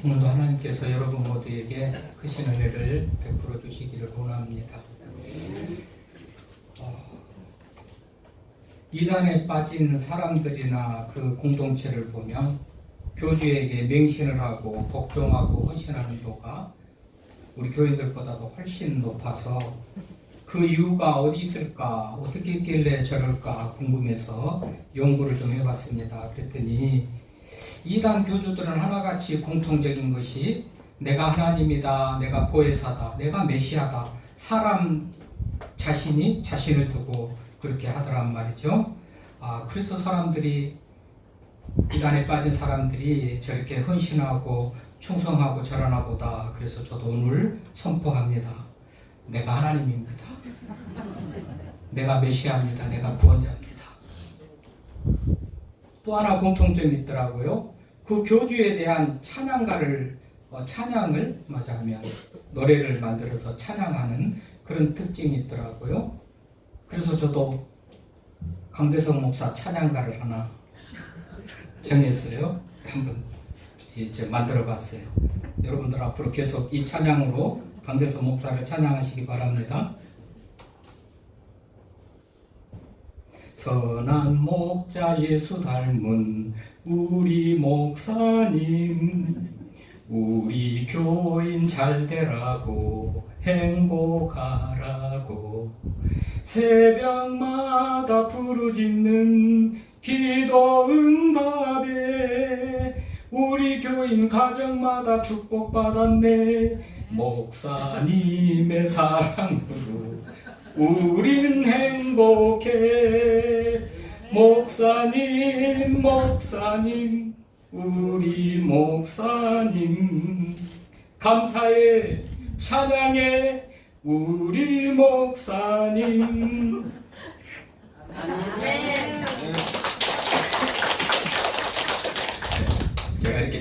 오늘도 하나님께서 여러분 모두에게 크신 은혜를 베풀어 주시기를 원합니다. 이단에 빠진 사람들이나 그 공동체를 보면 교주에게 맹신을 하고 복종하고 헌신하는 도가 우리 교인들보다도 훨씬 높아서 그 이유가 어디 있을까, 어떻게 있길래 저럴까 궁금해서 연구를 좀 해봤습니다. 그랬더니 이단 교주들은 하나같이 공통적인 것이 내가 하나님이다, 내가 보혜사다, 내가 메시아다, 사람 자신이 자신을 두고 그렇게 하더란 말이죠. 그래서 사람들이, 이단에 빠진 사람들이 저렇게 헌신하고 충성하고 절하나 보다. 그래서 저도 오늘 선포합니다. 내가 하나님입니다. 내가 메시아입니다. 내가 구원자입니다. 또 하나 공통점이 있더라고요. 그 교주에 대한 찬양을 맞아하면 노래를 만들어서 찬양하는 그런 특징이 있더라고요. 그래서 저도 강대성 목사 찬양가를 하나 정했어요. 한번 이제 만들어 봤어요. 여러분들 앞으로 계속 이 찬양으로 강대성 목사를 찬양하시기 바랍니다. 선한 목자 예수 닮은 우리 목사님, 우리 교인 잘 되라고 행복하라고 새벽마다 부르짖는 기도 응답에 우리 교인 가정마다 축복받았네. 목사님의 사랑으로 우린 행복해. 목사님, 목사님, 우리 목사님, 감사해, 찬양해, 우리 목사님. 제가 이렇게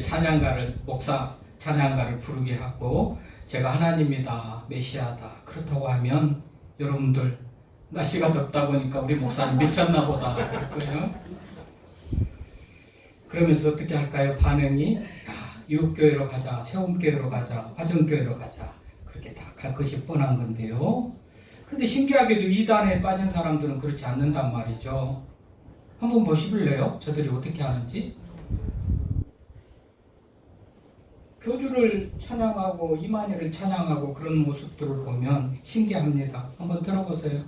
목사 찬양가를 부르게 하고 제가 하나님이다, 메시아다 그렇다고 하면 여러분들 날씨가 덥다 보니까 우리 목사님 미쳤나 보다 그럴 거예요. 그러면서 어떻게 할까요? 반응이 이웃교회로 가자, 세움교회로 가자, 화정교회로 가자 그렇게 다 갈 것이 뻔한 건데요. 근데 신기하게도 이단에 빠진 사람들은 그렇지 않는단 말이죠. 한번 보시실래요? 저들이 어떻게 하는지. 교주를 찬양하고 이만희를 찬양하고 그런 모습들을 보면 신기합니다. 한번 들어보세요.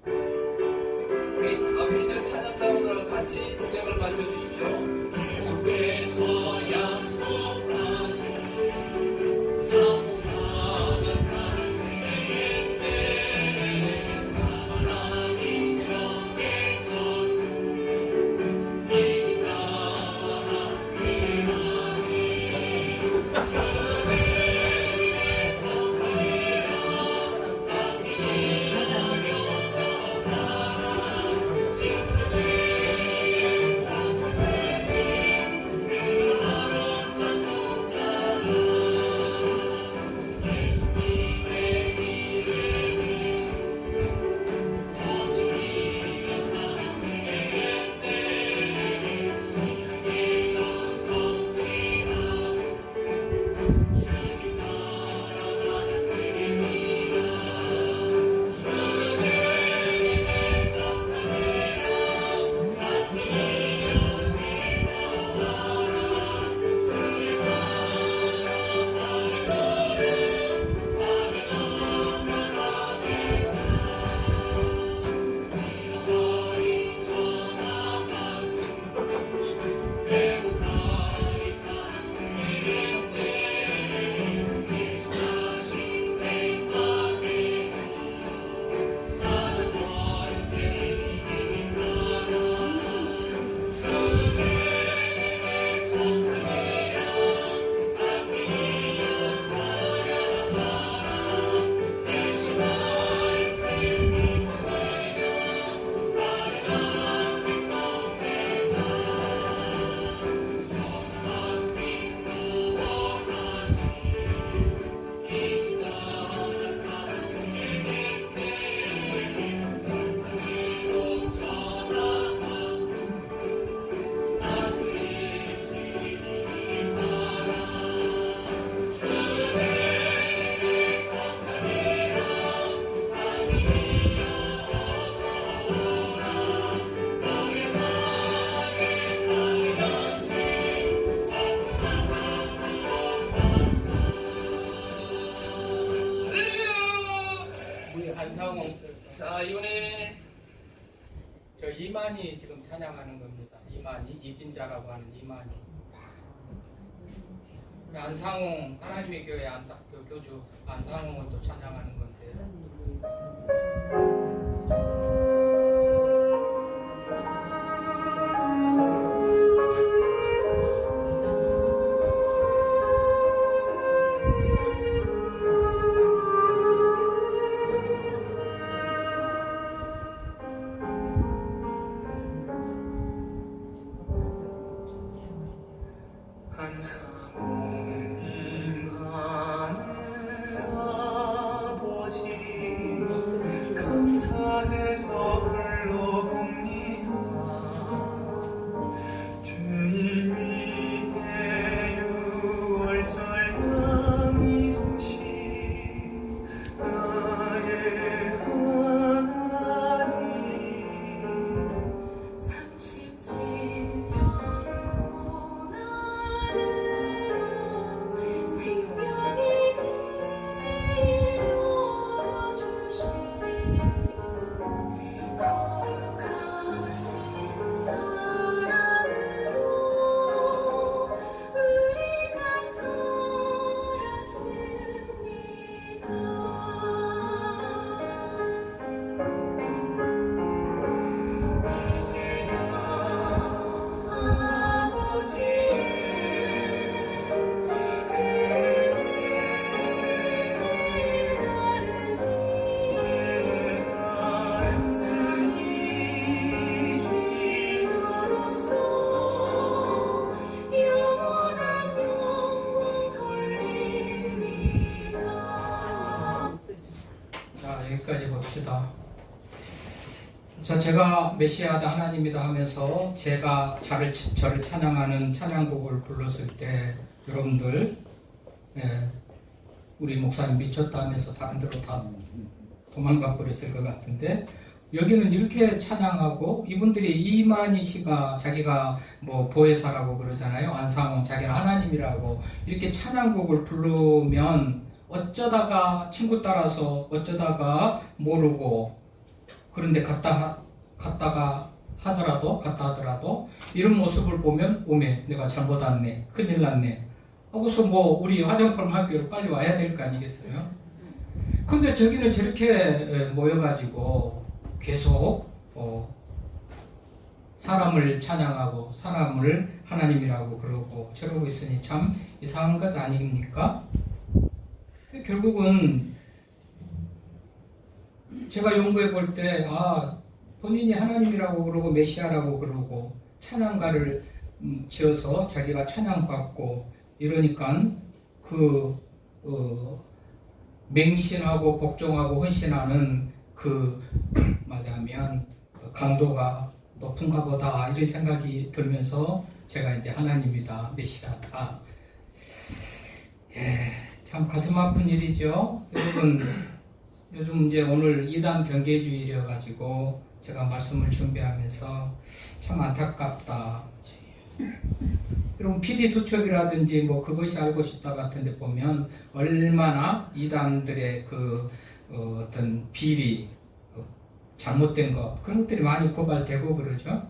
우리 앞에 있는 찬양가분들과 같이 동력을 맞춰주십시오. 예수께서 약속하신 성장은 탄생의 때 하나님 명예전 이 나와 함께하니 이만희 지금 찬양하는 겁니다. 이만희, 이긴 자라고 하는 이만희. 우리 안상홍, 하나님의 교회 교주 안상홍을 또 찬양하는 건데. 한상홍님 하늘 아버지 감사해서 불러봅니다. 주님 위에 유월절 양이 되신 나의 하나님 37년 고난으로 생명의 길 열어주신 거룩하신 사랑으로 우리가 영원한 영광 돌립니다. 자, 여기까지 봅시다. 그래서 제가 메시아다 하나님이다 하면서 제가 저를 찬양하는 찬양곡을 불렀을 때 여러분들 우리 목사님 미쳤다 하면서 다른 데로 다 도망가 버렸을 것 같은데 여기는 이렇게 찬양하고 이분들이 이만희 씨가 자기가 뭐 보혜사라고 그러잖아요. 안상홍 자기는 하나님이라고 이렇게 찬양곡을 부르면 어쩌다가 친구 따라서 어쩌다가 모르고 그런데 갔다 하더라도 이런 모습을 보면 오메 내가 잘못 왔네 큰일 났네 하고서 뭐 우리 화정품 학교로 빨리 와야 될 거 아니겠어요? 근데 저기는 저렇게 모여가지고 계속 사람을 찬양하고 사람을 하나님이라고 그러고 저러고 있으니 참 이상한 것 아닙니까? 결국은 제가 연구해 볼 때 본인이 하나님이라고 그러고 메시아라고 그러고 찬양가를 지어서 자기가 찬양받고 이러니까 맹신하고 복종하고 헌신하는 말하자면 강도가 높은가 보다 이런 생각이 들면서 제가 이제 하나님이다 메시아다. 참 가슴 아픈 일이죠. 여러분 요즘 이제 오늘 2단 경계주일이어 가지고 제가 말씀을 준비하면서 참 안타깝다. 여러분 PD 수첩이라든지 뭐 그것이 알고 싶다 같은데 보면 얼마나 이단들의 어떤 비리 잘못된 것 그런 것들이 많이 고발되고 그러죠.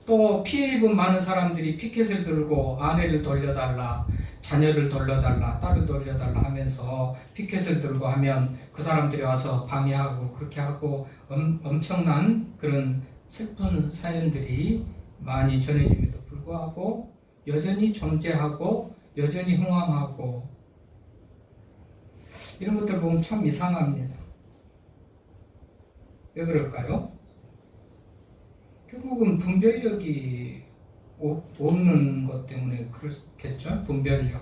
또 피해 입은 많은 사람들이 피켓을 들고 아내를 돌려달라 자녀를 돌려달라 딸을 돌려달라 하면서 피켓을 들고 하면 그 사람들이 와서 방해하고 그렇게 하고 엄청난 그런 슬픈 사연들이 많이 전해짐에도 불구하고 여전히 존재하고 여전히 흥황하고 이런 것들 보면 참 이상합니다. 왜 그럴까요? 결국은 분별력이 없는 것 때문에 그렇겠죠? 분별력.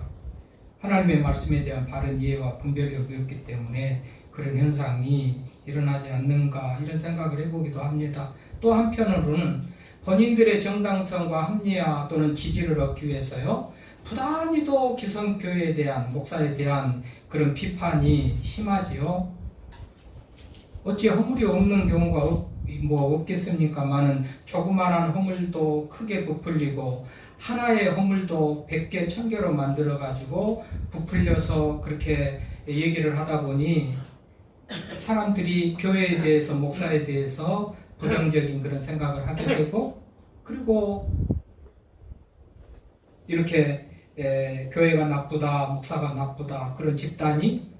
하나님의 말씀에 대한 바른 이해와 분별력이 없기 때문에 그런 현상이 일어나지 않는가 이런 생각을 해보기도 합니다. 또 한편으로는 본인들의 정당성과 합리화 또는 지지를 얻기 위해서요. 부단히도 기성교회에 대한 목사에 대한 그런 비판이 심하지요. 어찌 허물이 없는 경우가 없겠습니까마는 조그마한 허물도 크게 부풀리고 하나의 허물도 100개, 1000개로 만들어가지고 부풀려서 그렇게 얘기를 하다 보니 사람들이 교회에 대해서 목사에 대해서 부정적인 그런 생각을 하게 되고, 그리고 이렇게 교회가 나쁘다, 목사가 나쁘다, 그런 집단이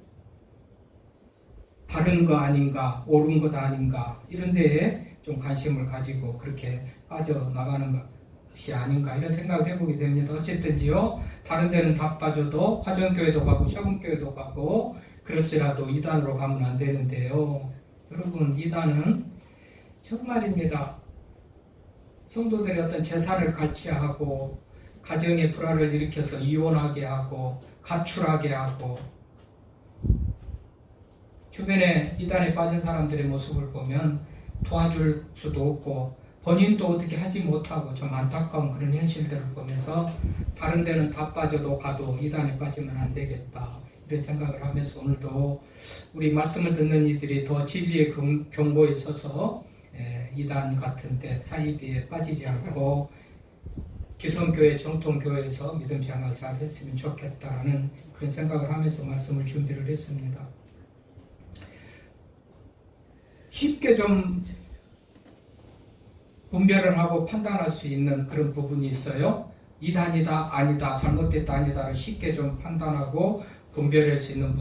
바른 거 아닌가, 옳은 것 아닌가, 이런 데에 좀 관심을 가지고 그렇게 빠져나가는 것이 아닌가, 이런 생각을 해보게 됩니다. 어쨌든지요, 다른 데는 다 빠져도 화전교회도 가고 세움교회도 가고 그럴지라도 이단으로 가면 안 되는데요. 여러분, 이단은 정말입니다. 성도들의 어떤 제사를 갈취하고 가정의 불화를 일으켜서 이혼하게 하고 가출하게 하고, 주변에 이단에 빠진 사람들의 모습을 보면 도와줄 수도 없고 본인도 어떻게 하지 못하고 좀 안타까운 그런 현실들을 보면서 다른 데는 다 빠져도 가도 이단에 빠지면 안 되겠다, 이런 생각을 하면서 오늘도 우리 말씀을 듣는 이들이 더 진리의 경고에 서서 이단 같은 데 사이비에 빠지지 않고 기성교회 정통교회에서 믿음 생활 잘 했으면 좋겠다라는 그런 생각을 하면서 말씀을 준비를 했습니다. 쉽게 좀 분별을 하고 판단할 수 있는 그런 부분이 있어요. 이단이다, 아니다, 잘못됐다, 아니다를 쉽게 좀 판단하고 분별할 수 있는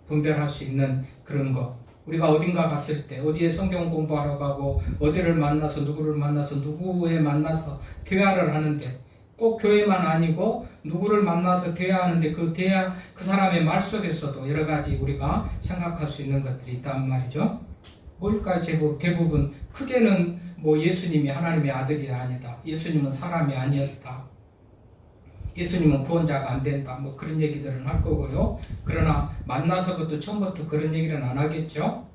분별할 수 있는 그런 거. 우리가 어딘가 갔을 때, 어디에 성경 공부하러 가고, 어디를 만나서, 누구를 만나서, 누구에 만나서 대화를 하는데, 꼭 교회만 아니고, 누구를 만나서 대화하는데, 그 사람의 말 속에서도 여러 가지 우리가 생각할 수 있는 것들이 있단 말이죠. 뭘까요? 대부분, 크게는 뭐 예수님이 하나님의 아들이 아니다. 예수님은 사람이 아니었다. 예수님은 구원자가 안 된다. 뭐 그런 얘기들은 할 거고요. 그러나 만나서부터 처음부터 그런 얘기는 안 하겠죠.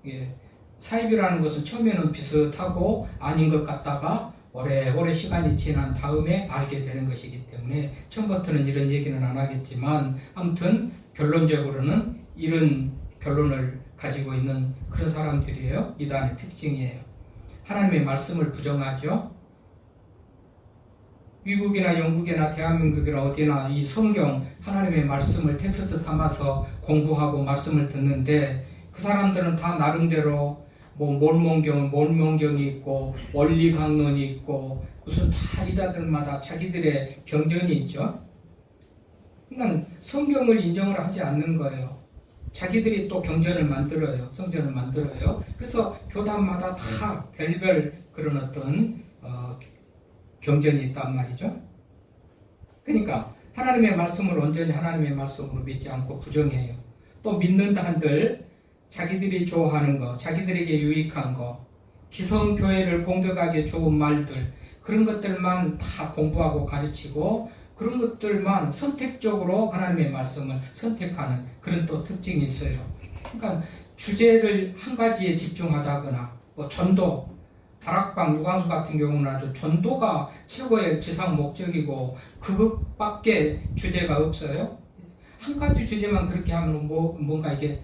예. 사입이라는 것은 처음에는 비슷하고 아닌 것 같다가 오래오래 시간이 지난 다음에 알게 되는 것이기 때문에 처음부터는 이런 얘기는 안 하겠지만, 아무튼 결론적으로는 이런 결론을 가지고 있는 그런 사람들이에요. 이단의 특징이에요. 하나님의 말씀을 부정하죠. 미국이나 영국이나 대한민국이나 어디나 이 성경 하나님의 말씀을 텍스트 담아서 공부하고 말씀을 듣는데, 그 사람들은 다 나름대로 뭐 몰몬경이 있고 원리 강론이 있고 무슨 다 이단들마다 자기들의 경전이 있죠. 그러니까 성경을 인정을 하지 않는 거예요. 자기들이 또 경전을 만들어요. 성전을 만들어요. 그래서 교단마다 다 별별 그런 어떤 경전이 있단 말이죠. 그러니까 하나님의 말씀을 온전히 하나님의 말씀으로 믿지 않고 부정해요. 또 믿는다 한들 자기들이 좋아하는 거, 자기들에게 유익한 거, 기성교회를 공격하기에 좋은 말들, 그런 것들만 다 공부하고 가르치고 그런 것들만 선택적으로 하나님의 말씀을 선택하는 그런 또 특징이 있어요. 그러니까 주제를 한 가지에 집중하다거나 뭐 전도, 다락방, 유광수 같은 경우는 아주 전도가 최고의 지상 목적이고 그것밖에 주제가 없어요. 한 가지 주제만 그렇게 하면 뭔가 이게,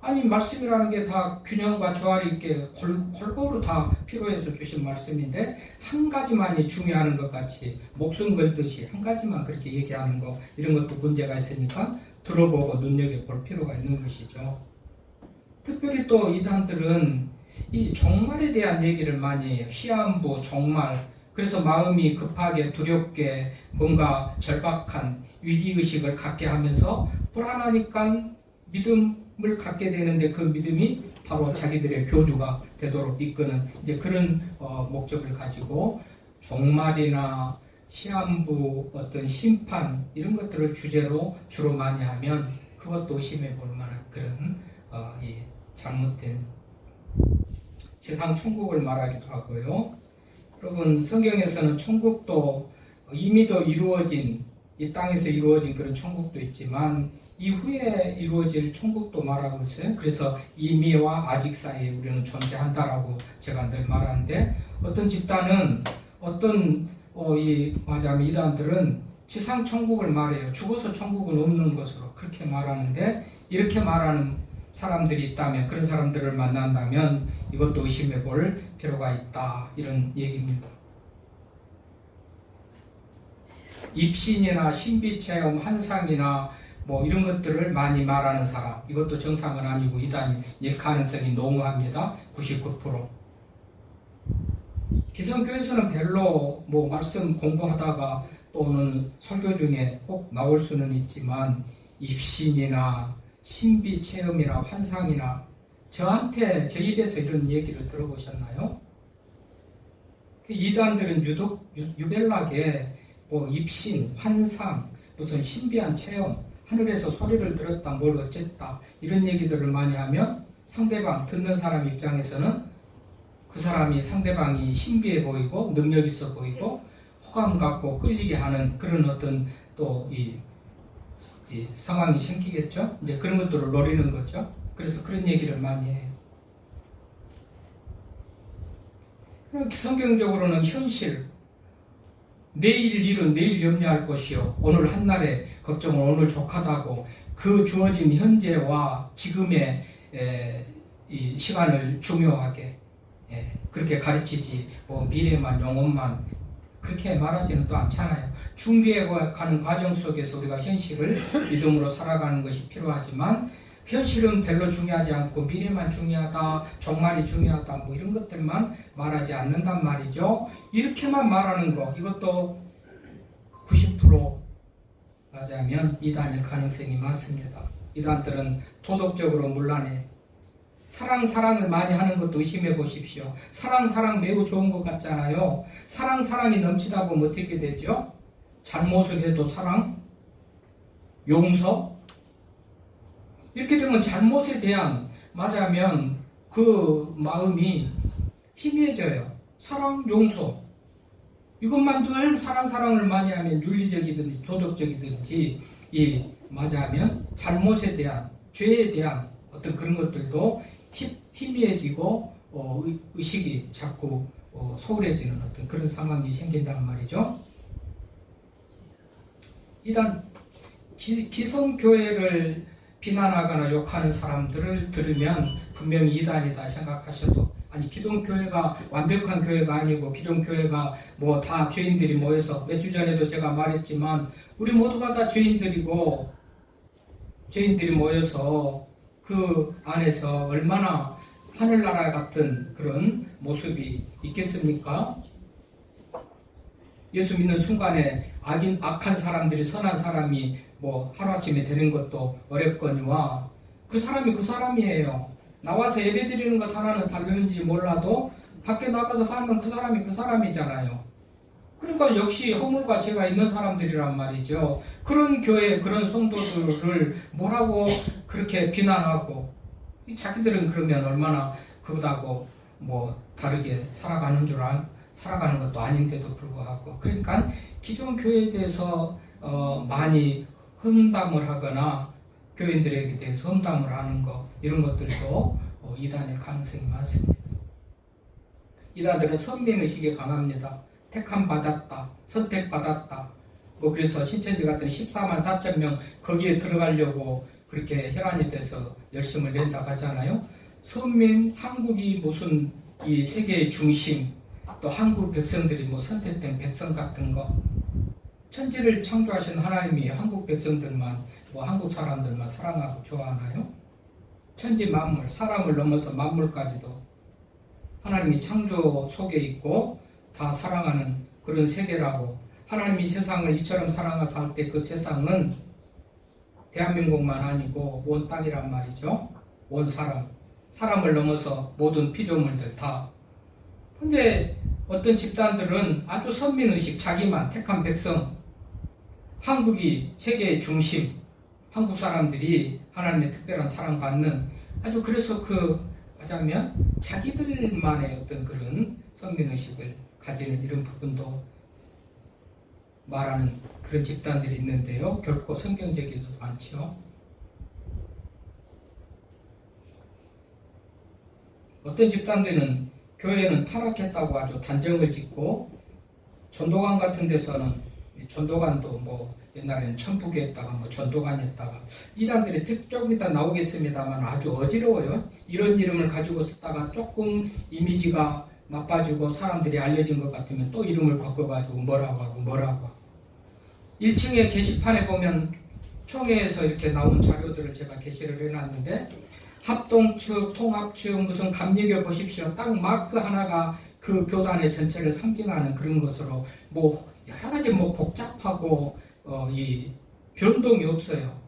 아니 말씀이라는 게 다 균형과 조화를 있게 골고루 다 필요해서 주신 말씀인데 한 가지만이 중요한 것 같이 목숨 걸듯이 한 가지만 그렇게 얘기하는 거, 이런 것도 문제가 있으니까 들어보고 눈여겨볼 필요가 있는 것이죠. 특별히 또 이단들은 이 종말에 대한 얘기를 많이 해요. 시한부, 종말. 그래서 마음이 급하게 두렵게 뭔가 절박한 위기의식을 갖게 하면서 불안하니까 믿음을 갖게 되는데, 그 믿음이 바로 자기들의 교주가 되도록 이끄는 이제 그런 목적을 가지고 종말이나 시한부, 어떤 심판, 이런 것들을 주제로 주로 많이 하면 그것도 의심해 볼 만한 그런 이 잘못된 세상 천국을 말하기도 하고요. 여러분, 성경에서는 천국도 이미도 이루어진, 이 땅에서 이루어진 그런 천국도 있지만 이후에 이루어질 천국도 말하고 있어요. 그래서 이미와 아직 사이에 우리는 존재한다라고 제가 늘 말하는데, 어떤 집단은 말하자면 이단들은 지상 천국을 말해요. 죽어서 천국은 없는 것으로 그렇게 말하는데, 이렇게 말하는 사람들이 있다면, 그런 사람들을 만난다면 이것도 의심해 볼 필요가 있다, 이런 얘기입니다. 입신이나 신비체험, 환상이나 뭐 이런 것들을 많이 말하는 사람, 이것도 정상은 아니고 이단일 가능성이 농후합니다. 99%. 기성교에서는 별로 뭐 말씀 공부하다가 또는 설교 중에 꼭 나올 수는 있지만 입신이나 신비 체험이나 환상이나 저한테 제 입에서 이런 얘기를 들어보셨나요? 이단들은 유별나게 뭐 입신, 환상, 무슨 신비한 체험, 하늘에서 소리를 들었다, 뭘 어쨌다 이런 얘기들을 많이 하면 상대방, 듣는 사람 입장에서는 그 사람이 상대방이 신비해 보이고 능력 있어 보이고 호감 갖고 끌리게 하는 그런 어떤 또 이 상황이 생기겠죠. 이제 그런 것들을 노리는 거죠. 그래서 그런 얘기를 많이 해요. 성경적으로는 현실, 내일 일은 내일 염려할 것이요 오늘 한날의 걱정은 오늘 족하다고 그 주어진 현재와 지금의 이 시간을 중요하게 그렇게 가르치지 뭐 미래만 영혼만 그렇게 말하지는 또 않잖아요. 준비해 가는 과정 속에서 우리가 현실을 믿음으로 살아가는 것이 필요하지만 현실은 별로 중요하지 않고 미래만 중요하다, 종말이 중요하다 뭐 이런 것들만 말하지 않는단 말이죠. 이렇게만 말하는 거 이것도 90% 맞으면 이단일 가능성이 많습니다. 이단들은 도덕적으로 문란해. 사랑을 많이 하는 것도 의심해 보십시오. 사랑 매우 좋은 것 같잖아요. 사랑이 넘치다 보면 어떻게 되죠? 잘못을 해도 사랑, 용서. 이렇게 되면 잘못에 대한 맞으면 그 마음이 희미해져요. 사랑, 용서. 이것만 늘 사랑을 많이 하면 윤리적이든지 도덕적이든지 맞으면 잘못에 대한 죄에 대한 어떤 그런 것들도 희미해지고 의식이 자꾸 소홀해지는 어떤 그런 상황이 생긴단 말이죠. 일단 기성교회를 비난하거나 욕하는 사람들을 들으면 분명히 이단이다 생각하셔도 아니 기존교회가 완벽한 교회가 아니고 기존교회가 뭐 다 죄인들이 모여서 몇 주 전에도 제가 말했지만 우리 모두가 다 죄인들이고 죄인들이 모여서 그 안에서 얼마나 하늘나라 같은 그런 모습이 있겠습니까? 예수 믿는 순간에 악한 사람들이 선한 사람이 뭐 하루아침에 되는 것도 어렵거니와 그 사람이 그 사람이에요. 나와서 예배드리는 것 하나는 다른지 몰라도 밖에 나가서 살면 그 사람이 그 사람이잖아요. 그러니까 역시 허물과 죄가 있는 사람들이란 말이죠. 그런 교회, 그런 성도들을 뭐라고 그렇게 비난하고 자기들은 그러면 얼마나 그보다고 뭐 다르게 살아가는 것도 아닌데도 불구하고 그러니까 기존 교회에 대해서 많이 험담을 하거나 교인들에게 대해서 험담을 하는 것 이런 것들도 이단일 가능성이 많습니다. 이단들은 선민의식이 강합니다. 택함 받았다, 선택받았다. 뭐 그래서 신천지 같은 14만 4천 명 거기에 들어가려고 그렇게 혈안이 돼서 열심을 낸다고 하잖아요. 선민 한국이 무슨 이 세계의 중심, 또 한국 백성들이 뭐 선택된 백성 같은 거. 천지를 창조하신 하나님이 한국 백성들만 뭐 한국 사람들만 사랑하고 좋아하나요? 천지 만물, 사람을 넘어서 만물까지도 하나님이 창조 속에 있고 다 사랑하는 그런 세계라고 하나님이 세상을 이처럼 사랑하사 할 때 그 세상은 대한민국만 아니고 온 땅이란 말이죠. 온 사람을 넘어서 모든 피조물들 다. 근데 어떤 집단들은 아주 선민의식, 자기만 택한 백성, 한국이 세계의 중심, 한국 사람들이 하나님의 특별한 사랑받는 아주 그래서 하자면 자기들만의 어떤 그런 선민의식을 가지는 이런 부분도 말하는 그런 집단들이 있는데요. 결코 성경적이지도 않죠. 어떤 집단들은 교회는 타락했다고 아주 단정을 짓고 전도관 같은 데서는 전도관도 뭐 옛날에는 천북에 했다가 뭐 전도관에 했다가 이단들이 조금 이따 나오겠습니다만 아주 어지러워요. 이런 이름을 가지고 쓰다가 조금 이미지가 나빠지고 사람들이 알려진 것 같으면 또 이름을 바꿔가지고 뭐라고 하고 1층에 게시판에 보면 총회에서 이렇게 나온 자료들을 제가 게시를 해놨는데 합동측, 통합측, 무슨 감리교 보십시오. 딱 마크 하나가 그 교단의 전체를 상징하는 그런 것으로 뭐 여러 가지 뭐 복잡하고 이 변동이 없어요.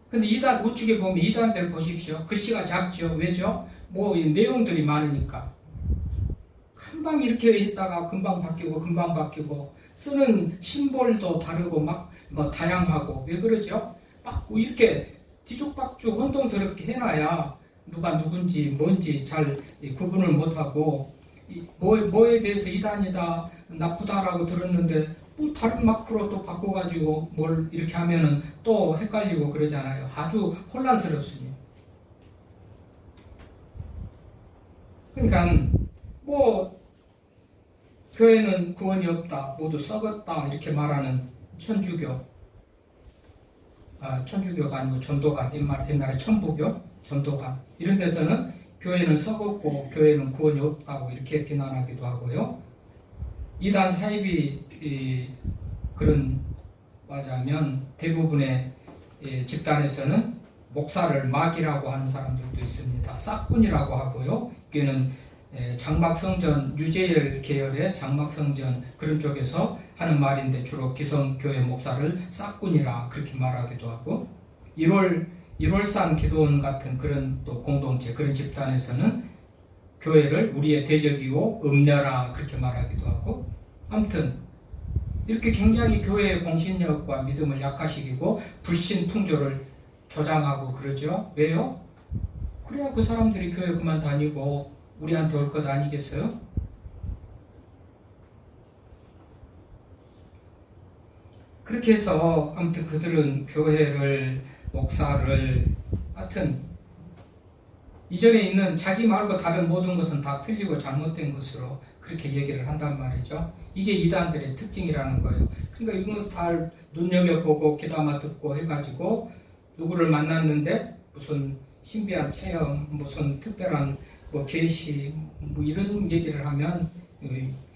근데 이단 우측에 보면 이단들 보십시오. 글씨가 작죠. 왜죠? 뭐 이 내용들이 많으니까. 금방 이렇게 있다가 금방 바뀌고 쓰는 심볼도 다르고 막 뭐 다양하고 왜 그러죠? 막 이렇게 뒤죽박죽 혼동스럽게 해놔야 누가 누군지 뭔지 잘 구분을 못하고 뭐에 대해서 이단이다 나쁘다라고 들었는데 뭐 다른 마크로 또 바꿔가지고 뭘 이렇게 하면은 또 헷갈리고 그러잖아요. 아주 혼란스럽습니다. 그러니까 뭐 교회는 구원이 없다, 모두 썩었다 이렇게 말하는 천주교가 아니고 전도관, 옛날에 천부교, 전도관 이런 데서는 교회는 썩었고 교회는 구원이 없다고 이렇게 비난하기도 하고요. 이단 사입이 그런 말하자면 대부분의 집단에서는 목사를 마귀라고 하는 사람들도 있습니다. 싹군이라고 하고요. 이게는 장막성전 유재열 계열의 장막성전 그런 쪽에서 하는 말인데 주로 기성교회 목사를 싹군이라 그렇게 말하기도 하고 1월산 기도원 같은 그런 또 공동체 그런 집단에서는 교회를 우리의 대적이고 음녀라 그렇게 말하기도 하고 아무튼 이렇게 굉장히 교회의 공신력과 믿음을 약화시키고 불신 풍조를 조장하고 그러죠. 왜요? 그래야 그 사람들이 교회 그만 다니고 우리한테 올 것 아니겠어요? 그렇게 해서 아무튼 그들은 교회를 목사를 하여튼 이전에 있는 자기 말고 다른 모든 것은 다 틀리고 잘못된 것으로 그렇게 얘기를 한단 말이죠. 이게 이단들의 특징이라는 거예요. 그러니까 이건 다 눈여겨보고 귀담아 듣고 해가지고 누구를 만났는데 무슨 신비한 체험, 무슨 특별한 뭐 계시, 뭐 이런 얘기를 하면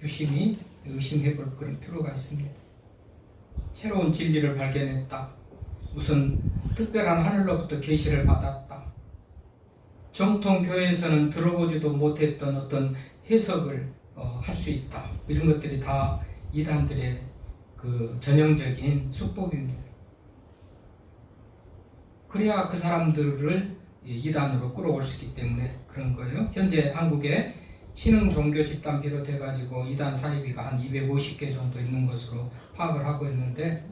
유심히 의심해볼 그런 필요가 있습니다. 새로운 진리를 발견했다. 무슨 특별한 하늘로부터 계시를 받았다. 정통 교회에서는 들어보지도 못했던 어떤 해석을 할 수 있다. 이런 것들이 다 이단들의 그 전형적인 수법입니다. 그래야 그 사람들을 이단으로 끌어올 수 있기 때문에 그런 거예요. 현재 한국에 신흥 종교 집단 비롯해가지고 이단 사이비가 한 250개 정도 있는 것으로 파악을 하고 있는데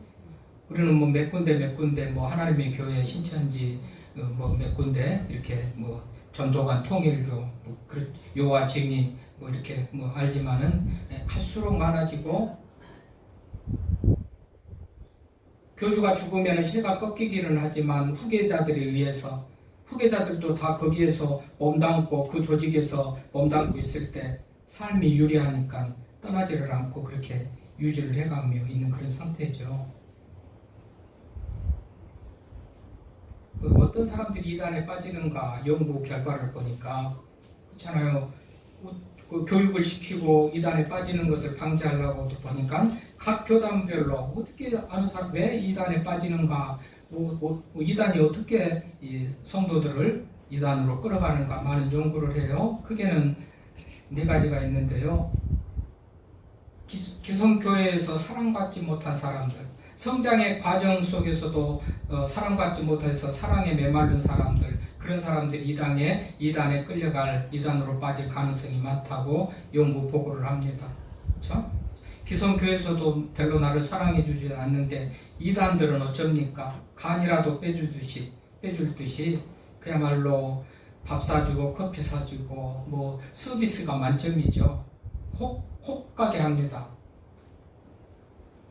우리는 뭐 몇 군데 뭐 하나님의 교회 신천지 뭐 몇 군데 이렇게 뭐 전도관 통일교 뭐 요와 증인 뭐 이렇게 뭐 알지만은 할수록 많아지고 교주가 죽으면 실가 꺾이기는 하지만 후계자들에 의해서 후계자들도 다 거기에서 몸담고 그 조직에서 몸담고 있을 때 삶이 유리하니까 떠나지를 않고 그렇게 유지를 해가며 있는 그런 상태죠. 어떤 사람들이 이단에 빠지는가 연구 결과를 보니까 그렇잖아요. 그 교육을 시키고 이단에 빠지는 것을 방지하려고 보니까 각 교단별로 어떻게 아는 사람 왜 이단에 빠지는가 이단이 어떻게 이 성도들을 이단으로 끌어가는가 많은 연구를 해요. 크게는 4가지가 있는데요. 기성교회에서 사랑받지 못한 사람들, 성장의 과정 속에서도 사랑받지 못해서 사랑에 메마른 사람들, 그런 사람들이 이단에 끌려갈 이단으로 빠질 가능성이 많다고 연구 보고를 합니다. 그렇죠? 기성교회에서도 별로 나를 사랑해 주지 않는데 이단들은 어쩝니까? 간이라도 빼줄 듯이 그야말로 밥 사주고 커피 사주고 뭐 서비스가 만점이죠. 혹 가게 합니다.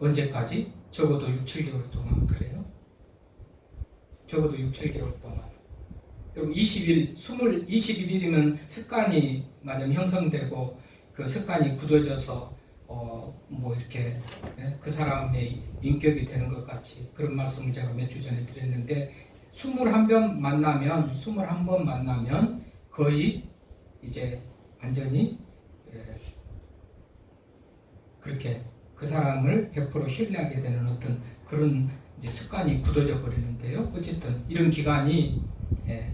언제까지? 적어도 6-7개월 동안 그래요. 적어도 6-7개월 동안. 그럼 21일이면 습관이 만약 형성되고 그 습관이 굳어져서 뭐 이렇게 그 사람의 인격이 되는 것 같이 그런 말씀을 제가 몇 주 전에 드렸는데 21번 만나면 거의 이제 완전히 그렇게 그 사람을 100% 신뢰하게 되는 어떤 그런 이제 습관이 굳어져 버리는데요. 어쨌든 이런 기간이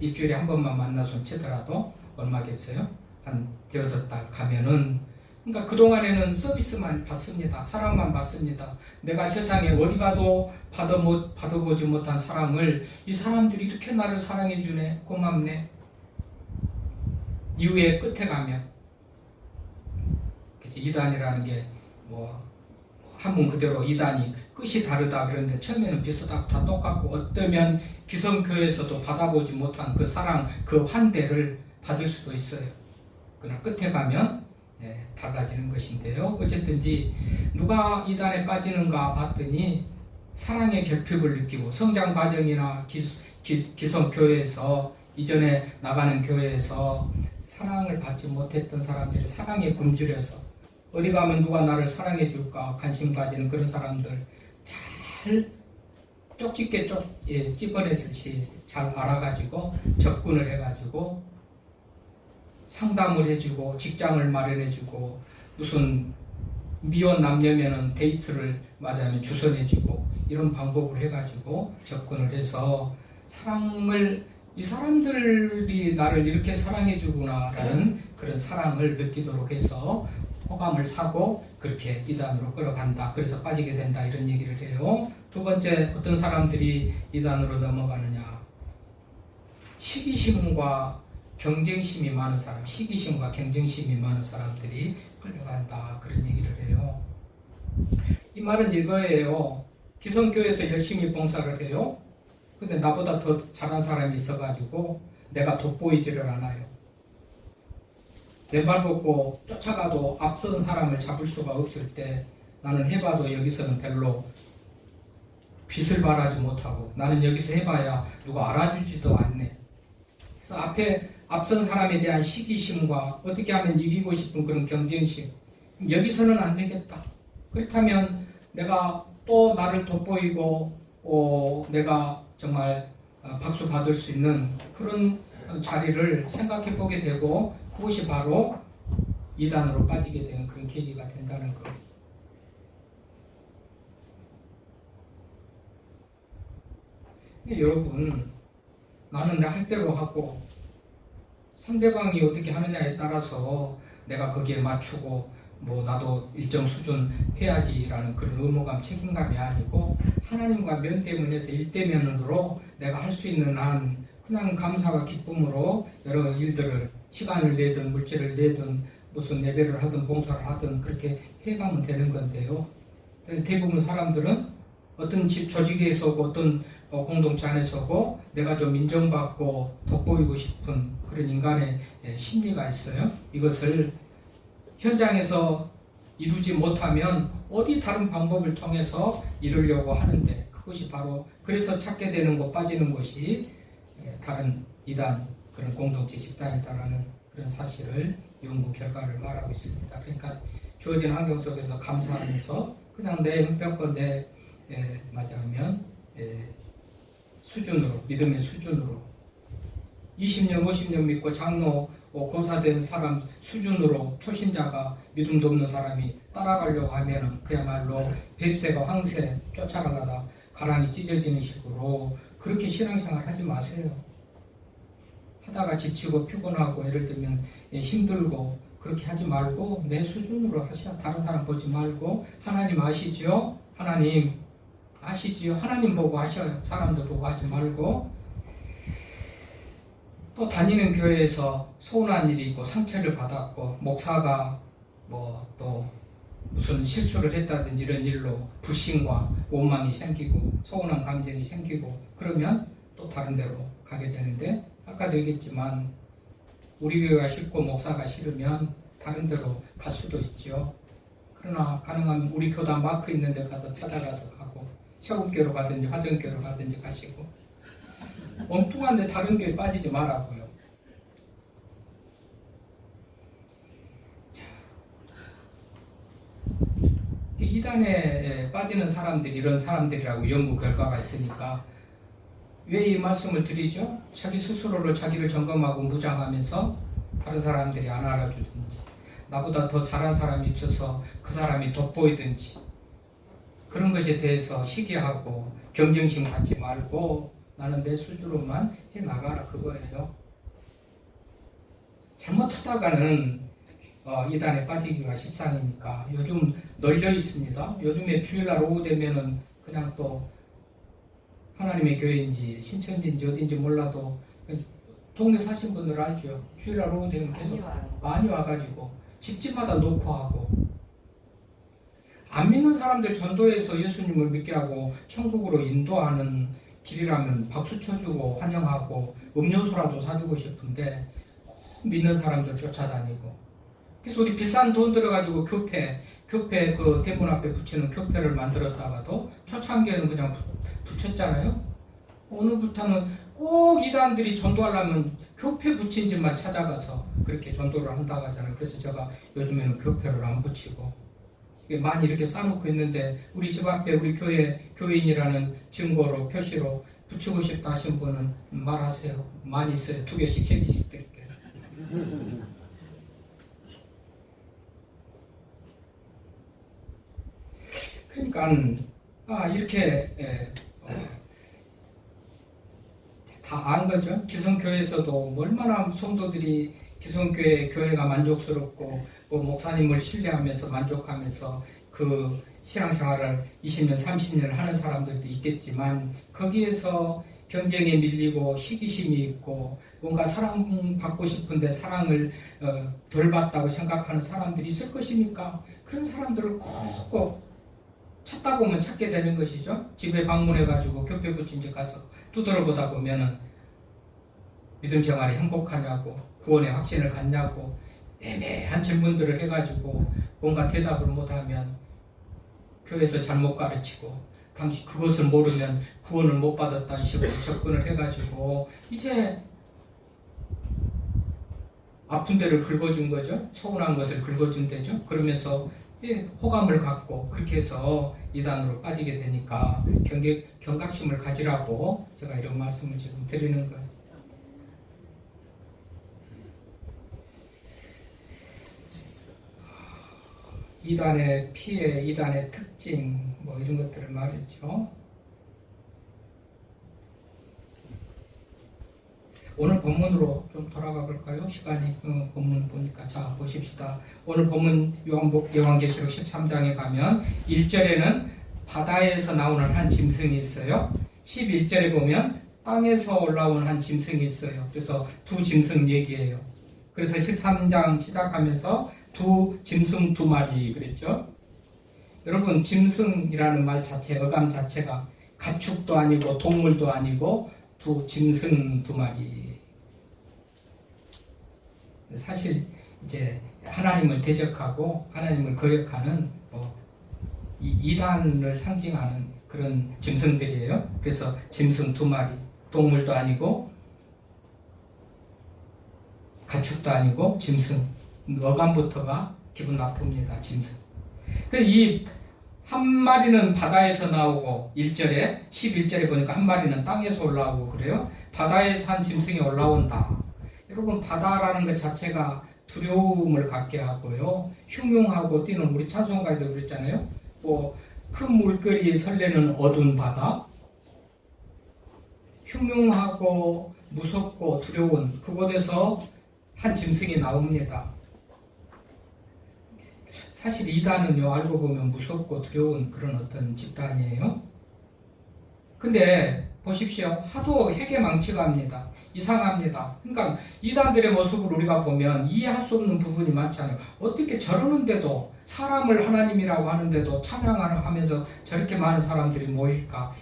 일주일에 한 번만 만나서 치더라도 얼마겠어요? 한 6달 가면은, 그러니까 그동안에는 서비스만 받습니다. 사랑만 받습니다. 내가 세상에 어디 가도 받아보지 못한 사랑을 이 사람들이 이렇게 나를 사랑해주네, 고맙네. 이후에 끝에 가면 이단이라는 게 뭐 한문 그대로 이단이 끝이 다르다 그러는데 처음에는 비슷하고 다 똑같고 어쩌면 기성교회에서도 받아보지 못한 그 사랑, 그 환대를 받을 수도 있어요. 그러나 끝에 가면 달라지는 것인데요. 어쨌든지 누가 이단에 빠지는가 봤더니 사랑의 결핍을 느끼고 성장 과정이나 기성교회에서 이전에 나가는 교회에서 사랑을 받지 못했던 사람들이 사랑에 굶주려서 어디 가면 누가 나를 사랑해 줄까 관심 가지는 그런 사람들 잘 쪽집게 찝어냈을지 잘 알아가지고 접근을 해가지고 상담을 해주고 직장을 마련해주고 무슨 미혼 남녀면은 데이트를 맞이하면 주선해주고 이런 방법을 해가지고 접근을 해서 사랑을 이 사람들이 나를 이렇게 사랑해주구나라는 그런 사랑을 느끼도록 해서 호감을 사고 그렇게 이단으로 끌어간다. 그래서 빠지게 된다. 이런 얘기를 해요. 두 번째, 어떤 사람들이 이단으로 넘어가느냐. 시기심과 경쟁심이 많은 사람, 시기심과 경쟁심이 많은 사람들이 끌려간다. 그런 얘기를 해요. 이 말은 이거예요. 기성교회에서 열심히 봉사를 해요. 근데 나보다 더 잘한 사람이 있어가지고 내가 돋보이지를 않아요. 왼발 걷고 쫓아가도 앞선 사람을 잡을 수가 없을 때 나는 해봐도 여기서는 별로 빛을 발하지 못하고 나는 여기서 해봐야 누가 알아주지도 않네. 그래서 앞선 사람에 대한 시기심과 어떻게 하면 이기고 싶은 그런 경쟁심, 여기서는 안 되겠다. 그렇다면 내가 또 나를 돋보이고 내가 정말 박수 받을 수 있는 그런 자리를 생각해 보게 되고 그것이 바로 이단으로 빠지게 되는 그런 계기가 된다는 것. 여러분, 나는 내 할 대로 하고 상대방이 어떻게 하느냐에 따라서 내가 거기에 맞추고 뭐 나도 일정 수준 해야지라는 그런 의무감, 책임감이 아니고 하나님과 면대면에서 일대면으로 내가 할 수 있는 한 그냥 감사와 기쁨으로 여러 일들을 시간을 내든 물질을 내든 무슨 예배를 하든 봉사를 하든 그렇게 해가면 되는 건데요. 대부분 사람들은 어떤 집 조직에 서고 어떤 공동체 안에 서고 내가 좀 인정받고 돋보이고 싶은 그런 인간의 심리가 있어요. 이것을 현장에서 이루지 못하면 어디 다른 방법을 통해서 이루려고 하는데 그것이 바로 그래서 찾게 되는 것, 빠지는 것이 다른 이단, 그런 공동체 집단이다라는 그런 사실을 연구 결과를 말하고 있습니다. 그러니까 주어진 환경 속에서 감사하면서 그냥 내 형편과 내 맞아하면 수준으로, 믿음의 수준으로 20년, 50년 믿고 장로, 권사된 사람 수준으로 초신자가 믿음도 없는 사람이 따라가려고 하면은 그야말로 뱁새가 황새 쫓아가다가 가랑이 찢어지는 식으로 그렇게 신앙생활 하지 마세요. 하다가 지치고 피곤하고 예를 들면 힘들고 그렇게 하지 말고 내 수준으로 하셔. 다른 사람 보지 말고 하나님 아시지요? 하나님 아시지요? 하나님 보고 하셔요. 사람들 보고 하지 말고. 또 다니는 교회에서 서운한 일이 있고 상처를 받았고 목사가 뭐 또 무슨 실수를 했다든지 이런 일로 불신과 원망이 생기고 서운한 감정이 생기고 그러면 또 다른 데로 가게 되는데 아까도 얘기했지만 우리 교회가 싫고 목사가 싫으면 다른 데로 갈 수도 있죠. 그러나 가능하면 우리 교단 마크 있는 데 가서 찾아가서 가고 세움교로 가든지 화정교로 가든지 가시고 엉뚱한 데 다른 교회 빠지지 말라고요. 이단에 빠지는 사람들이 이런 사람들이라고 연구 결과가 있으니까 왜 이 말씀을 드리죠? 자기 스스로를 자기를 점검하고 무장하면서 다른 사람들이 안 알아주든지 나보다 더 잘한 사람이 있어서 그 사람이 돋보이든지 다른 것에 대해서 시기하고 경쟁심 갖지 말고 나는 내 수주로만 해 나가라 그거예요. 잘못하다가는 이단에 빠지기가 십상이니까 요즘 널려 있습니다. 요즘에 주일날 오후 되면은 그냥 또 하나님의 교회인지 신천지인지 어딘지 몰라도 동네 사신 분들 알죠. 주일날 오후 되면 계속 많이 와가지고 집집마다 놓고 하고 안 믿는 사람들 전도해서 예수님을 믿게 하고 천국으로 인도하는 길이라면 박수 쳐주고 환영하고 음료수라도 사주고 싶은데 믿는 사람들 쫓아다니고 그래서 우리 비싼 돈 들어가지고 교회 그 대문 앞에 붙이는 교회를 만들었다가도 초창기에는 그냥 붙였잖아요. 오늘부터는 꼭 이단들이 전도하려면 교회 붙인 집만 찾아가서 그렇게 전도를 한다고 하잖아요. 그래서 제가 요즘에는 교회를 안 붙이고 많이 이렇게 쌓아놓고 있는데 우리 집 앞에 우리 교인이라는 증거로 표시로 붙이고 싶다 하신 분은 말하세요. 많이 있어요. 2개씩 3개씩 드릴게요. 그러니까 이렇게 다 안 거죠. 기성교회에서도 얼마나 성도들이 교회가 만족스럽고 목사님을 신뢰하면서 만족하면서 그 신앙생활을 20년, 30년 하는 사람들도 있겠지만 거기에서 경쟁에 밀리고 시기심이 있고 뭔가 사랑받고 싶은데 사랑을 덜 받다고 생각하는 사람들이 있을 것이니까 그런 사람들을 꼭 찾다 보면 찾게 되는 것이죠. 집에 방문해가지고 교회 붙인 집 가서 두드려보다 보면은 믿음 생활이 행복하냐고 구원의 확신을 갖냐고 애매한 질문들을 해가지고 뭔가 대답을 못하면 교회에서 잘못 가르치고 당시 그것을 모르면 구원을 못 받았다는 식으로 접근을 해가지고 이제 아픈 데를 긁어준 거죠. 서운한 것을 긁어준 데죠. 그러면서 호감을 갖고 그렇게 해서 이단으로 빠지게 되니까 경각심을 가지라고 제가 이런 말씀을 지금 드리는 거예요. 이단의 피해, 이단의 특징 뭐 이런 것들을 말했죠. 오늘 본문으로 좀 돌아가 볼까요? 시간이 본문 보니까 자 보십시다. 오늘 본문 요한계시록 13장에 가면 1절에는 바다에서 나오는 한 짐승이 있어요. 11절에 보면 땅에서 올라온 한 짐승이 있어요. 그래서 두 짐승 얘기예요. 그래서 13장 시작하면서 짐승 2마리 그랬죠. 여러분 짐승이라는 말 자체, 어감 자체가 가축도 아니고 동물도 아니고 짐승 2마리. 사실 이제 하나님을 대적하고 하나님을 거역하는 이단을 상징하는 그런 짐승들이에요. 그래서 짐승 2마리, 동물도 아니고 가축도 아니고 짐승. 어감부터가 기분 나쁩니다. 짐승. 이 한 마리는 바다에서 나오고 1절에 11절에 보니까 한 마리는 땅에서 올라오고 그래요. 바다에서 한 짐승이 올라온다. 여러분 바다라는 것 자체가 두려움을 갖게 하고요. 흉흉하고 뛰는 우리 찬송가에도 그랬잖아요. 큰 물결이 설레는 어두운 바다. 흉흉하고 무섭고 두려운 그곳에서 한 짐승이 나옵니다. 사실 이단은요 알고 보면 무섭고 두려운 그런 어떤 집단이에요. 근데 보십시오. 하도 회개망치가 합니다. 이상합니다. 그러니까 이단들의 모습을 우리가 보면 이해할 수 없는 부분이 많잖아요. 어떻게 저러는데도 사람을 하나님이라고 하는데도 찬양을 하면서 저렇게 많은 사람들이 모일까?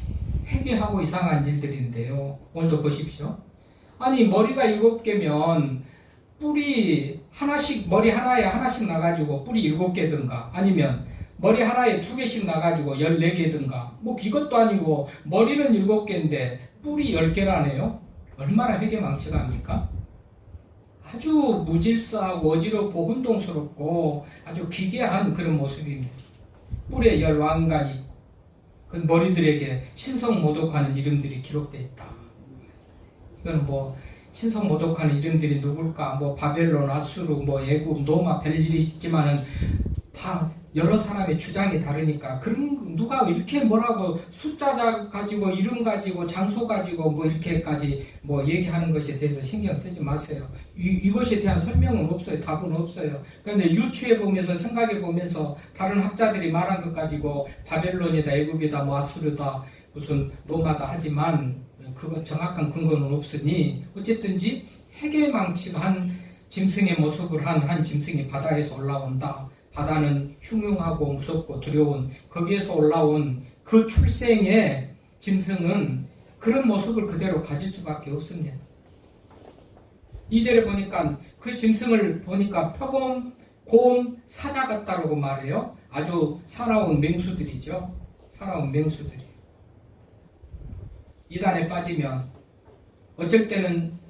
회개하고 이상한 일들인데요. 오늘도 보십시오. 아니 머리가 7개면 뿔이 머리 하나에 하나씩 나가지고 뿔이 7개든가 아니면 머리 하나에 2개씩 나가지고 14개든가 이것도 아니고 머리는 7개인데 뿔이 10개라네요. 얼마나 회개망치가 합니까? 아주 무질서하고 어지럽고 혼동스럽고 아주 기괴한 그런 모습입니다. 뿔에 10왕관이 그 머리들에게 신성모독하는 이름들이 기록되어 있다. 이건 신성모독하는 이름들이 누굴까? 바벨론, 아수르, 애굽, 로마 별일이 있지만은 다 여러 사람의 주장이 다르니까 그런 누가 이렇게 뭐라고 숫자 가지고 이름 가지고 장소 가지고 뭐 이렇게까지 뭐 얘기하는 것에 대해서 신경 쓰지 마세요. 이것에 대한 설명은 없어요. 답은 없어요. 그런데 유추해 보면서 생각해 보면서 다른 학자들이 말한 것 가지고 바벨론이다, 애굽이다, 뭐 아수르다, 무슨 로마다 하지만 그거 정확한 근거는 없으니 어쨌든지 해계망치가 한 짐승의 모습을 한 짐승이 바다에서 올라온다. 바다는 흉흉하고 무섭고 두려운 거기에서 올라온 그 출생의 짐승은 그런 모습을 그대로 가질 수밖에 없습니다. 2절에 보니까 그 짐승을 보니까 표범, 곰, 사자 같다라고 말해요. 아주 사나운 맹수들이죠. 사나운 맹수들이. 이단에 빠지면 어쩔 때는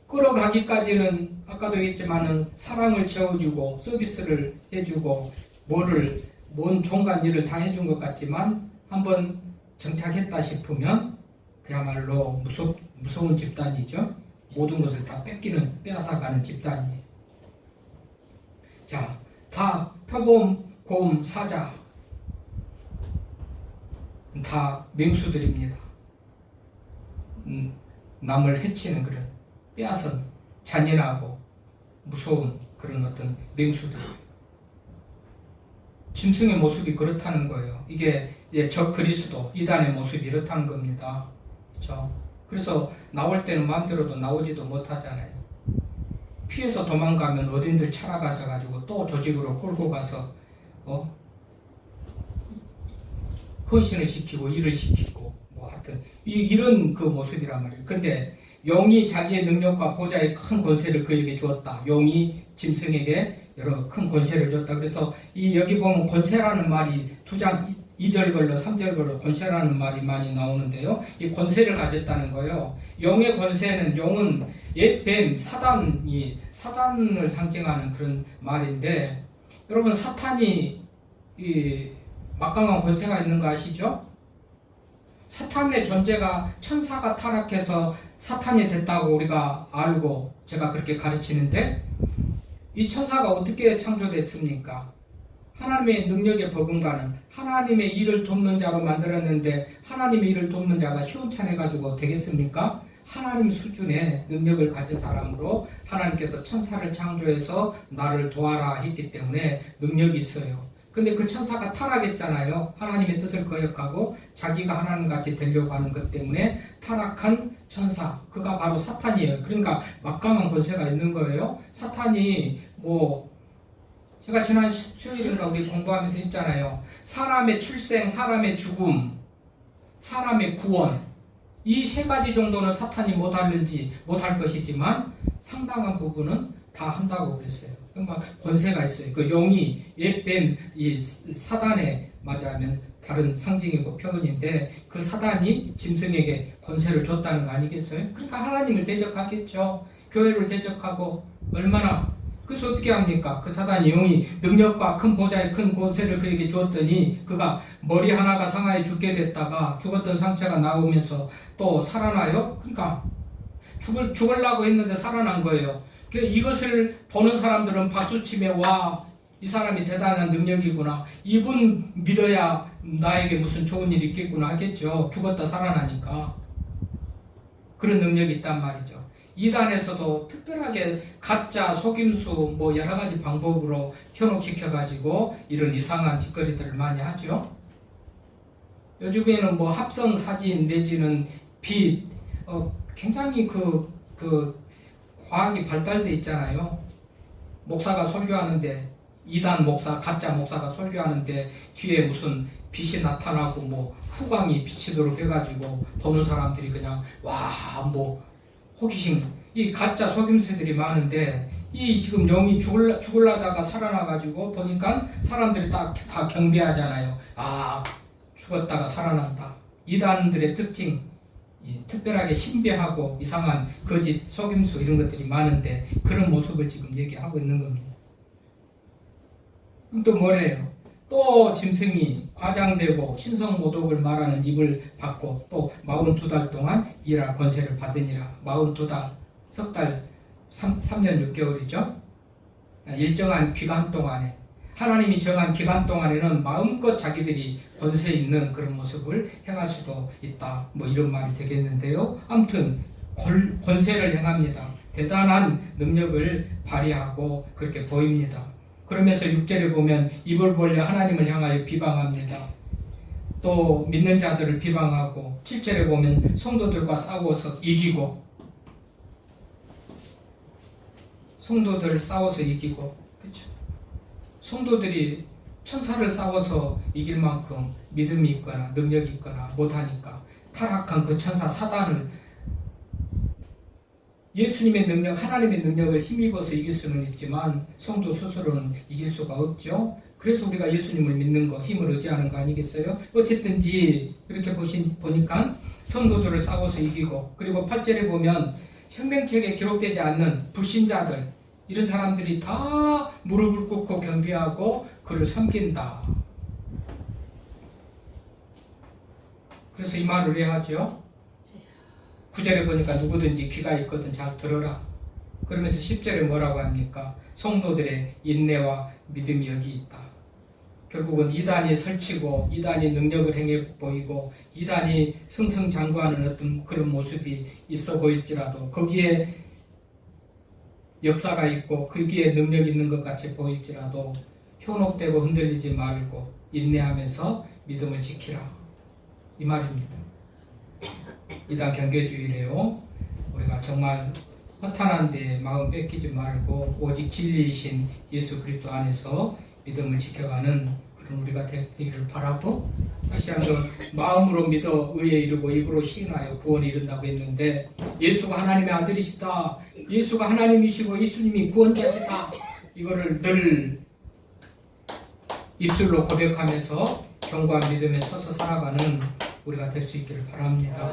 끌어가기까지는 아까도 얘기했지만은 사랑을 채워주고 서비스를 해주고 뭔 종간 일을 다 해준 것 같지만 한번 정착했다 싶으면 그야말로 무서운 집단이죠. 모든 것을 다 빼앗아가는 집단이에요. 자, 다 표범, 곰, 사자 다 맹수들입니다. 남을 해치는 그런 빼앗은 잔인하고 무서운 그런 어떤 맹수들. 짐승의 모습이 그렇다는 거예요. 이게 저 그리스도 이단의 모습이 이렇다는 겁니다. 그렇죠? 그래서 나올 때는 마음대로도 나오지도 못하잖아요. 피해서 도망가면 어딘들 찾아가지고 또 조직으로 끌고 가서 헌신을 시키고 일을 시키고 뭐 하여튼 이런 그 모습이란 말이에요. 근데 용이 자기의 능력과 보좌의 큰 권세를 그에게 주었다. 용이 짐승에게 여러 큰 권세를 줬다. 그래서 여기 보면 권세라는 말이 2절 걸로 3절 걸로 권세라는 말이 많이 나오는데요. 이 권세를 가졌다는 거예요. 용의 권세는 용은 옛뱀 사단을 상징하는 그런 말인데 여러분 사탄이 이 막강한 권세가 있는 거 아시죠? 사탄의 존재가 천사가 타락해서 사탄이 됐다고 우리가 알고 제가 그렇게 가르치는데 이 천사가 어떻게 창조됐습니까? 하나님의 능력에 버금가는 하나님의 일을 돕는 자로 만들었는데 하나님의 일을 돕는 자가 시원찮아가지고 되겠습니까? 하나님 수준의 능력을 가진 사람으로 하나님께서 천사를 창조해서 나를 도와라 했기 때문에 능력이 있어요. 근데 그 천사가 타락했잖아요. 하나님의 뜻을 거역하고 자기가 하나님같이 되려고 하는 것 때문에 타락한 천사, 그가 바로 사탄이에요. 그러니까 막강한 권세가 있는 거예요. 사탄이 제가 지난 수요일인가 우리 공부하면서 했잖아요. 사람의 출생, 사람의 죽음, 사람의 구원, 이 세 가지 정도는 사탄이 못할 것이지만 상당한 부분은 다 한다고 그랬어요. 그러니까 권세가 있어요. 그 용이 옛뱀 이 사단에 맞이하면 다른 상징이고 표현인데 그 사단이 짐승에게 권세를 줬다는 거 아니겠어요? 그러니까 하나님을 대적하겠죠. 교회를 대적하고 얼마나. 그래서 어떻게 합니까? 그 사단이 용이 능력과 큰 보좌의 큰 권세를 그에게 주었더니 그가 머리 하나가 상하에 죽게 됐다가 죽었던 상처가 나오면서 또 살아나요? 그러니까 죽으려고 했는데 살아난 거예요. 이것을 보는 사람들은 박수치며 와, 이 사람이 대단한 능력이구나. 이분 믿어야 나에게 무슨 좋은 일이 있겠구나 하겠죠. 죽었다 살아나니까. 그런 능력이 있단 말이죠. 이단에서도 특별하게 가짜, 속임수 여러 가지 방법으로 현혹시켜가지고 이런 이상한 짓거리들을 많이 하죠. 요즘에는 합성 사진 내지는 빛, 굉장히 과학이 발달돼 있잖아요. 목사가 설교하는데 이단 목사, 가짜 목사가 설교하는데 뒤에 무슨 빛이 나타나고 후광이 비치도록 해가지고 보는 사람들이 그냥 호기심. 이 가짜 속임수들이 많은데 이 지금 영이 죽을라다가 살아나가지고 보니까 사람들이 다 경배하잖아요. 아, 죽었다가 살아난다. 이단들의 특징. 특별하게 신비하고 이상한 거짓, 속임수 이런 것들이 많은데 그런 모습을 지금 얘기하고 있는 겁니다. 또 뭐래요? 또 짐승이 과장되고 신성모독을 말하는 입을 받고 또 42달 동안 일할 권세를 받으니라. 42달, 석 달, 3년 6개월이죠. 일정한 기간 동안에 하나님이 정한 기간 동안에는 마음껏 자기들이 권세 있는 그런 모습을 행할 수도 있다. 뭐 이런 말이 되겠는데요. 아무튼 권세를 행합니다. 대단한 능력을 발휘하고 그렇게 보입니다. 그러면서 6절에 보면 입을 벌려 하나님을 향하여 비방합니다. 또 믿는 자들을 비방하고 7절에 보면 성도들과 싸워서 이기고 성도들 싸워서 이기고 그렇죠? 성도들이 천사를 싸워서 이길 만큼 믿음이 있거나 능력이 있거나 못하니까 타락한 그 천사 사단을 예수님의 능력, 하나님의 능력을 힘입어서 이길 수는 있지만 성도 스스로는 이길 수가 없죠. 그래서 우리가 예수님을 믿는 거, 힘을 의지하는 거 아니겠어요? 어쨌든지 이렇게 보니까 성도들을 싸워서 이기고, 그리고 8절에 보면 생명책에 기록되지 않는 불신자들, 이런 사람들이 다 무릎을 꿇고 경배하고 그를 섬긴다. 그래서 이 말을 왜 하죠? 9절에 보니까 누구든지 귀가 있거든 잘 들어라. 그러면서 10절에 뭐라고 합니까? 성도들의 인내와 믿음이 여기 있다. 결국은 이단이 설치고 이단이 능력을 행해 보이고 이단이 승승장구하는 어떤 그런 모습이 있어 보일지라도 거기에 역사가 있고 거기에 능력이 있는 것 같이 보일지라도 현혹되고 흔들리지 말고 인내하면서 믿음을 지키라. 이 말입니다. 이단 경계주의래요. 우리가 정말 허탄한 데 마음 뺏기지 말고 오직 진리이신 예수 그리스도 안에서 믿음을 지켜가는 그런 우리가 되기를 바라고, 다시 한번 마음으로 믿어 의에 이르고 입으로 시인하여 구원에 이른다고 했는데 예수가 하나님의 아들이시다, 예수가 하나님이시고 예수님이 구원자시다, 이거를 늘 입술로 고백하면서 견고한 믿음에 서서 살아가는 우리가 될 수 있기를 바랍니다.